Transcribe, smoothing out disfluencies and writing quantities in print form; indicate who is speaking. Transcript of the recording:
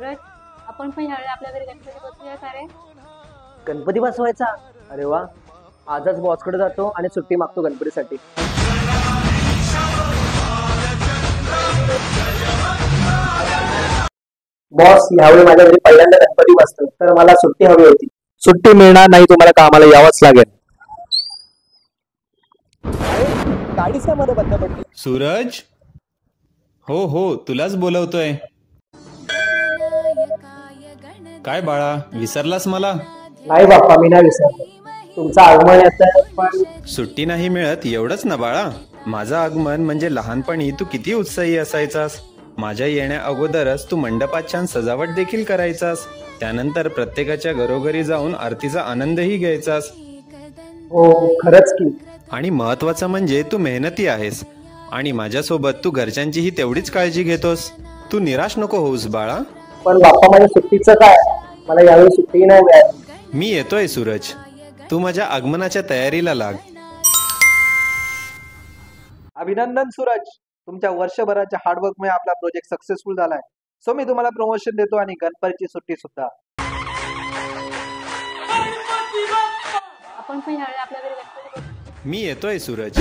Speaker 1: सूरज, आपण पण ह्यावेळी आपल्या घरी गणपती बसवूया का रे?
Speaker 2: गणपती बसवायचा? अरे वा, आजच बॉसकडे जातो आणि सुट्टी मागतो गणपतीसाठी. बॉस, यावेळी माझ्या घरी पहिल्यांदा गणपती बसतो, तर मला सुट्टी हवी होती.
Speaker 3: सुट्टी मिळणार नाही, तुम्हाला कामाला यावंच लागेल.
Speaker 2: गाडी मध्ये बंद पडली.
Speaker 4: सूरज, हो हो, तुलाच बोलवतोय. काय बाळा, विसरलास मला?
Speaker 2: नाही बाप्पा, मी नाही विसरलो. तुमचं आगमन येतं पण
Speaker 4: सुट्टी नाही मिळत एवढंच ना बाळा. माझं आगमन म्हणजे लहानपणी तू किती उत्साही असायचास. माझ्या येण्या अगोदरच तू मंडपात छान सजावट देखील करायचास. त्यानंतर प्रत्येकाच्या घरोघरी जाऊन आरतीचा आनंदही घ्यायचास.
Speaker 2: हो, खरंच की.
Speaker 4: आणि महत्वाचं म्हणजे तू मेहनती आहेस आणि माझ्यासोबत तू घरच्यांचीही तेवढीच काळजी घेतोस. तू निराश नको होऊस बाळा.
Speaker 2: पण बाप्पा, माझ्या सुट्टीचं काय? मला यावेळी सुट्टी नाही मिळाली.
Speaker 4: मी येतोय सूरज, तू माझ्या आगमनाच्या तयारीला लाग.
Speaker 5: अभिनंदन सूरज, तुमच्या वर्षभराच्या हार्डवर्कमुळे आपला प्रोजेक्ट सक्सेसफुल झालाय. सो मी तुम्हाला प्रमोशन देतो आणि गणपतीची सुट्टी सुद्धा.
Speaker 1: आपण पण ह्यावेळी आपल्या घरी गणपती बसवूया.
Speaker 4: मी येतोय सूरज.